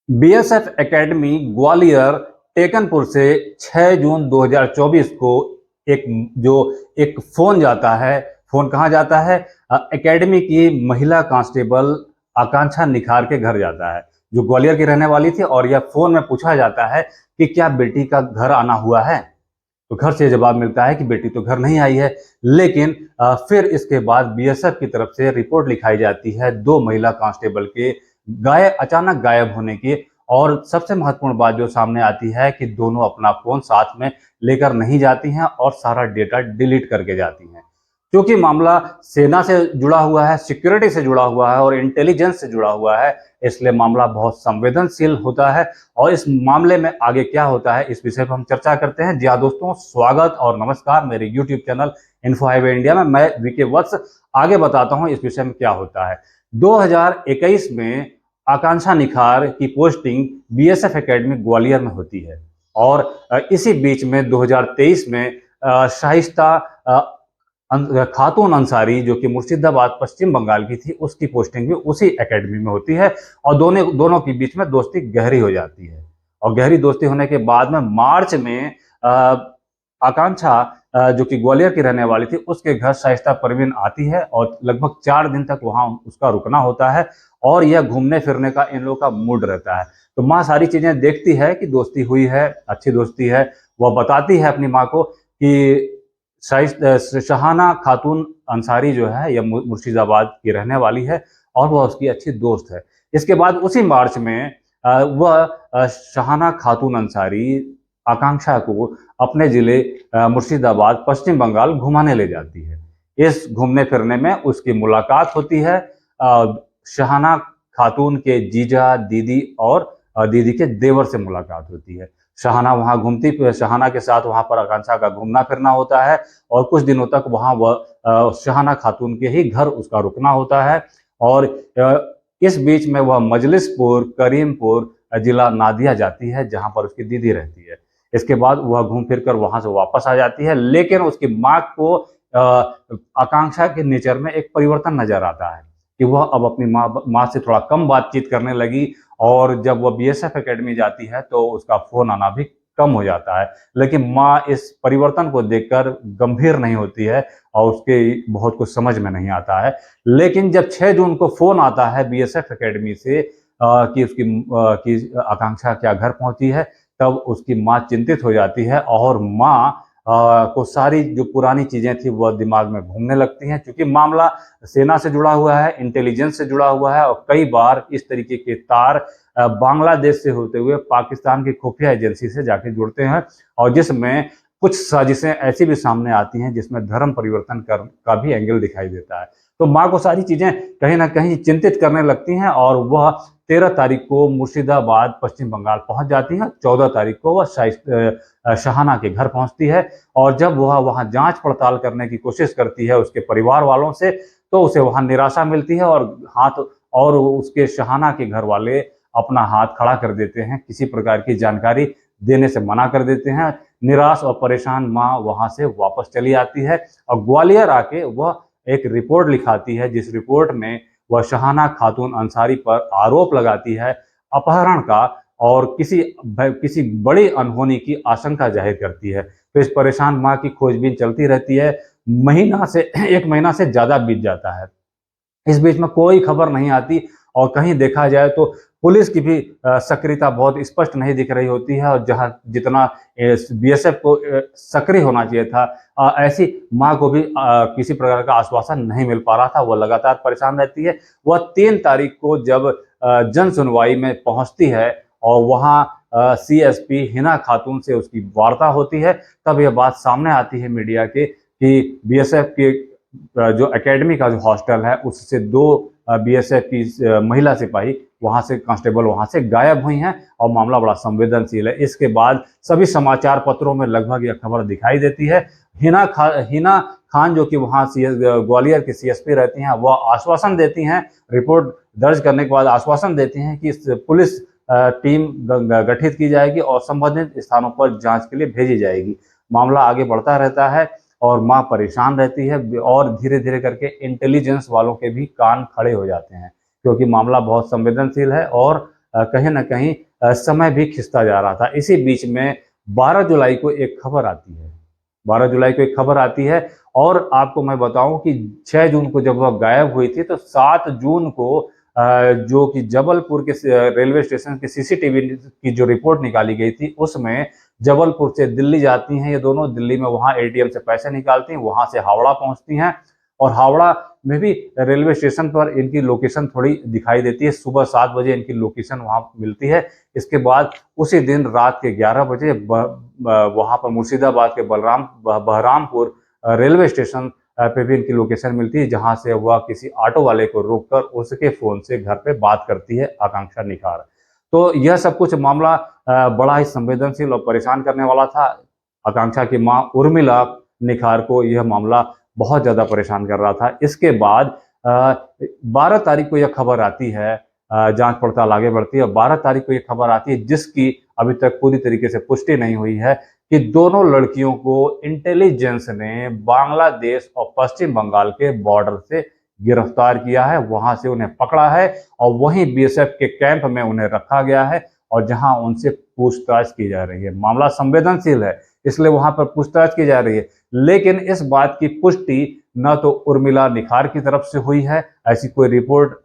BSF academy Gwalior Tekanpur से 6 जून 2024 को एक जो एक फोन जाता है। फोन कहाँ जाता है? एकेडमी की महिला कांस्टेबल आकांक्षा निखार के घर जाता है, जो ग्वालियर की रहने वाली थी। और यह फोन में पूछा जाता है कि क्या बेटी का घर आना हुआ है। तो घर से जवाब मिलता है कि बेटी तो घर नहीं आई है। लेकिन फिर इसके बाद बीएसएफ की तरफ से रिपोर्ट लिखाई जाती है दो महिला कांस्टेबल के अचानक गायब होने की। और सबसे महत्वपूर्ण बात जो सामने आती है कि दोनों अपना फोन साथ में लेकर नहीं जाती हैं और सारा डेटा डिलीट करके जाती हैं। क्योंकि मामला सेना से जुड़ा हुआ है, सिक्योरिटी से जुड़ा हुआ है और इंटेलिजेंस से जुड़ा हुआ है, इसलिए मामला बहुत संवेदनशील होता है। और इस मामले में आगे क्या होता है, इस विषय पर हम चर्चा करते हैं। जी हाँ दोस्तों, स्वागत और नमस्कार मेरे YouTube channel info highway India में। मैं वीके वत्स आगे बताता हूं इस विषय में क्या होता है। 2021 में आकांक्षा निखार की पोस्टिंग बीएसएफ एकेडमी ग्वालियर में होती है। और इसी बीच में 2023 में शाइस्ता खातून अंसारी, जो कि मुर्शिदाबाद पश्चिम बंगाल की थी, उसकी पोस्टिंग भी उसी एकेडमी में होती है। और दोनों के बीच में दोस्ती गहरी हो जाती है। और गहरी दोस्ती होने के बाद में मार्च में आकांक्षा, जो कि ग्वालियर की रहने वाली थी, उसके घर शाइस्ता परवीन आती है और लगभग 4 दिन तक वहां उसका रुकना होता है। और यह घूमने फिरने का इन लोगों का मूड रहता है। तो माँ सारी चीजें देखती है कि दोस्ती हुई है, अच्छी दोस्ती है। वह बताती है अपनी माँ को कि शहाना खातून अंसारी जो है यह मुर्शिदाबाद की रहने वाली है और वह उसकी अच्छी दोस्त है। इसके बाद उसी मार्च में वह शहाना खातून अंसारी आकांक्षा को अपने जिले मुर्शिदाबाद पश्चिम बंगाल घुमाने ले जाती है। इस घूमने फिरने में उसकी मुलाकात होती है शहाना खातून के जीजा, दीदी और दीदी के देवर से मुलाकात होती है। शहाना के साथ वहां पर आकांक्षा का घूमना फिरना होता है और कुछ दिनों तक वहां वह शहाना खातून के ही घर उसका रुकना होता है। और इस बीच में वह मजलिसपुर, करीमपुर जिला नादिया जाती है, जहां पर उसकी दीदी रहती है। इसके बाद वह घूम फिर कर वहां से वापस आ जाती है। लेकिन उसकी माँ को आकांक्षा के नेचर में एक परिवर्तन नजर आता है कि वह अब अपनी माँ से थोड़ा कम बातचीत करने लगी। और जब वह बीएसएफ एकेडमी जाती है तो उसका फोन आना भी कम हो जाता है। लेकिन माँ इस परिवर्तन को देखकर गंभीर नहीं होती है और उसके बहुत कुछ समझ में नहीं आता है। लेकिन जब 6 जून को फोन आता है बीएसएफ एकेडमी से कि आकांक्षा क्या घर पहुंची है, तब उसकी माँ चिंतित हो जाती है और माँ को सारी जो पुरानी चीजें थी वह दिमाग में घूमने लगती हैं। क्योंकि मामला सेना से जुड़ा हुआ है, इंटेलिजेंस से जुड़ा हुआ है और कई बार इस तरीके के तार बांग्लादेश से होते हुए पाकिस्तान की खुफिया एजेंसी से जाके जुड़ते हैं। और जिसमें कुछ साजिशें ऐसी भी सामने आती हैं जिसमें धर्म परिवर्तन का भी एंगल दिखाई देता है। तो माँ को सारी चीजें कहीं ना कहीं चिंतित करने लगती हैं और वह 13 तारीख को मुर्शिदाबाद पश्चिम बंगाल पहुंच जाती है। 14 तारीख को वह शहाना के घर पहुंचती है। और जब वह वहां जांच पड़ताल करने की कोशिश करती है उसके परिवार वालों से, तो उसे वहां निराशा मिलती है और उसके शहाना के घर वाले अपना हाथ खड़ा कर देते हैं, किसी प्रकार की जानकारी देने से मना कर देते हैं। निराश और परेशान माँ वहां से वापस चली आती है और ग्वालियर आके वह एक रिपोर्ट लिखाती है, जिस रिपोर्ट में वह शहाना खातून अंसारी पर आरोप लगाती है अपहरण का और किसी बड़ी अनहोनी की आशंका जाहिर करती है। तो इस परेशान माँ की खोजबीन चलती रहती है। एक महीना से ज्यादा बीत जाता है। इस बीच में कोई खबर नहीं आती और कहीं देखा जाए तो पुलिस की भी सक्रियता बहुत स्पष्ट नहीं दिख रही होती है। और जहां जितना बीएसएफ को सक्रिय होना चाहिए था, ऐसी मां को भी किसी प्रकार का आश्वासन नहीं मिल पा रहा था। वह लगातार परेशान रहती है। वह 3 तारीख को जब जन सुनवाई में पहुंचती है और वहां सीएसपी हिना खातून से उसकी वार्ता होती है, तब यह बात सामने आती है मीडिया के कि बीएसएफ के जो एकेडमी का जो हॉस्टल है उससे 2 बीएसएफ की महिला सिपाही वहां से कांस्टेबल वहां से गायब हुई हैं और मामला बड़ा संवेदनशील है। इसके बाद सभी समाचार पत्रों में लगभग यह खबर दिखाई देती है। हिना खान, जो कि वहां ग्वालियर की सीएसपी रहती हैं, वह आश्वासन देती हैं, रिपोर्ट दर्ज करने के बाद आश्वासन देती हैं कि पुलिस टीम गठित की जाएगी और संबंधित स्थानों पर जांच के लिए भेजी जाएगी। मामला आगे बढ़ता रहता है और माँ परेशान रहती है और धीरे धीरे करके इंटेलिजेंस वालों के भी कान खड़े हो जाते हैं, क्योंकि मामला बहुत संवेदनशील है और कहीं ना कहीं समय भी खिंचता जा रहा था। इसी बीच में 12 जुलाई को एक खबर आती है, 12 जुलाई को एक खबर आती है। और आपको मैं बताऊं कि 6 जून को जब वह गायब हुई थी तो 7 जून को जो कि जबलपुर के रेलवे स्टेशन की सीसीटीवी की जो रिपोर्ट निकाली गई थी, उसमें जबलपुर से दिल्ली जाती हैं ये दोनों, दिल्ली में वहां एटीएम से पैसे निकालती हैं, वहां से हावड़ा पहुंचती हैं और हावड़ा में भी रेलवे स्टेशन पर इनकी लोकेशन थोड़ी दिखाई देती है। सुबह 7 बजे इनकी लोकेशन वहां मिलती है। इसके बाद उसी दिन रात के 11 बजे वहां पर मुर्शिदाबाद के बहरामपुर रेलवे स्टेशन पे भी इनकी लोकेशन मिलती है, जहां से वह किसी ऑटो वाले को रोककर उसके फोन से घर पे बात करती है आकांक्षा निखार। तो यह सब कुछ मामला बड़ा ही संवेदनशील और परेशान करने वाला था। आकांक्षा की मां उर्मिला निखार को यह मामला बहुत ज्यादा परेशान कर रहा था। इसके बाद 12 तारीख को यह खबर आती है, जांच पड़ताल आगे बढ़ती है और 12 तारीख को यह खबर आती है, जिसकी अभी तक पूरी तरीके से पुष्टि नहीं हुई है, कि दोनों लड़कियों को इंटेलिजेंस ने बांग्लादेश और पश्चिम बंगाल के बॉर्डर से गिरफ्तार किया है, वहां से उन्हें पकड़ा है और वहीं बीएसएफ के कैंप में उन्हें रखा गया है और जहां उनसे पूछताछ की जा रही है। मामला संवेदनशील है, इसलिए वहां पर पूछताछ की जा रही है। लेकिन इस बात की पुष्टि न तो उर्मिला निखार की तरफ से हुई है, ऐसी कोई रिपोर्ट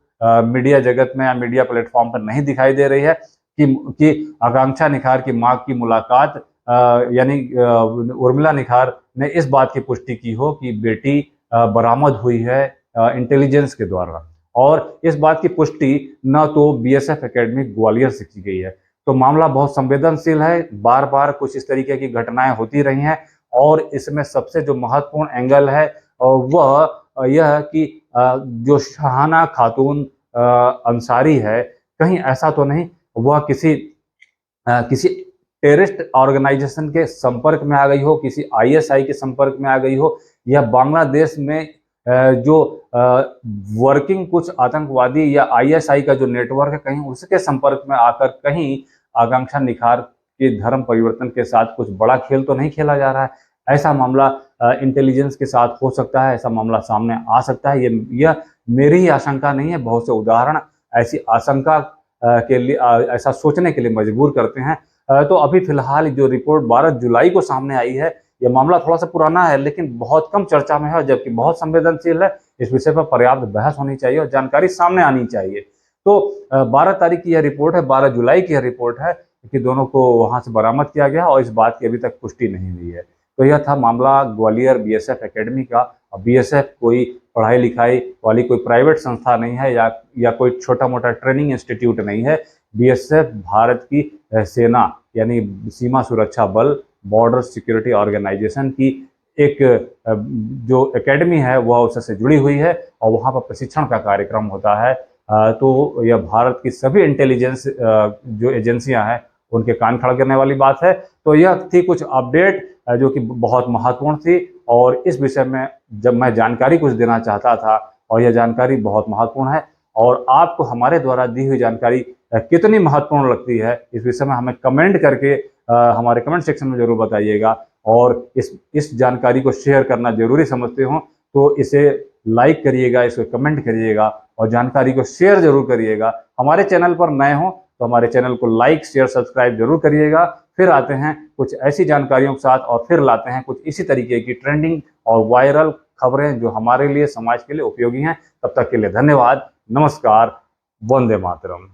मीडिया जगत में या मीडिया प्लेटफॉर्म पर नहीं दिखाई दे रही है कि आकांक्षा निखार की मां की मुलाकात यानी उर्मिला निखार ने इस बात की पुष्टि की हो कि बेटी बरामद हुई है इंटेलिजेंस के द्वारा, और इस बात की पुष्टि न तो बीएसएफ एकेडमी ग्वालियर से की गई है। तो मामला बहुत संवेदनशील है, बार बार कुछ इस तरीके की घटनाएं होती रही हैं और इसमें सबसे जो महत्वपूर्ण एंगल है वह यह कि जो शहाना खातून अंसारी है, कहीं ऐसा तो नहीं वह किसी टेररिस्ट ऑर्गेनाइजेशन के संपर्क में आ गई हो, किसी आईएसआई के संपर्क में आ गई हो, या बांग्लादेश में जो वर्किंग कुछ आतंकवादी या आईएसआई का जो नेटवर्क है कहीं उसके संपर्क में आकर कहीं आकांक्षा निखार के धर्म परिवर्तन के साथ कुछ बड़ा खेल तो नहीं खेला जा रहा है। ऐसा मामला इंटेलिजेंस के साथ हो सकता है, ऐसा मामला सामने आ सकता है। यह मेरी ही आशंका नहीं है, बहुत से उदाहरण ऐसी आशंका के लिए ऐसा सोचने के लिए मजबूर करते हैं। तो अभी फिलहाल जो रिपोर्ट 12 जुलाई को सामने आई है, यह मामला थोड़ा सा पुराना है लेकिन बहुत कम चर्चा में है, जबकि बहुत संवेदनशील है। इस विषय पर पर्याप्त बहस होनी चाहिए और जानकारी सामने आनी चाहिए। तो 12 तारीख की यह रिपोर्ट है, 12 जुलाई की यह रिपोर्ट है कि दोनों को वहां से बरामद किया गया और इस बात की अभी तक पुष्टि नहीं हुई है। तो यह था मामला ग्वालियर बीएसएफ एकेडमी का। बीएसएफ कोई पढ़ाई लिखाई वाली कोई प्राइवेट संस्था नहीं है या कोई छोटा मोटा ट्रेनिंग इंस्टीट्यूट नहीं है। बीएसएफ भारत की सेना यानी सीमा सुरक्षा बल, बॉर्डर सिक्योरिटी ऑर्गेनाइजेशन की एक जो एकेडमी है वह उससे जुड़ी हुई है और वहाँ पर प्रशिक्षण का कार्यक्रम होता है। तो यह भारत की सभी इंटेलिजेंस जो एजेंसियां हैं उनके कान खड़ा करने वाली बात है। तो यह थी कुछ अपडेट जो कि बहुत महत्वपूर्ण थी और इस विषय में जब मैं जानकारी कुछ देना चाहता था और यह जानकारी बहुत महत्वपूर्ण है और आपको हमारे द्वारा दी हुई जानकारी कितनी महत्वपूर्ण लगती है, इस विषय में हमें कमेंट करके हमारे कमेंट सेक्शन में जरूर बताइएगा। और इस जानकारी को शेयर करना जरूरी समझते हो तो इसे लाइक करिएगा, इसको कमेंट करिएगा और जानकारी को शेयर जरूर करिएगा। हमारे चैनल पर नए हो तो हमारे चैनल को लाइक शेयर सब्सक्राइब जरूर करिएगा। फिर आते हैं कुछ ऐसी जानकारियों के साथ और फिर लाते हैं कुछ इसी तरीके की ट्रेंडिंग और वायरल खबरें जो हमारे लिए समाज के लिए उपयोगी हैं। तब तक के लिए धन्यवाद, नमस्कार, वंदे मातरम।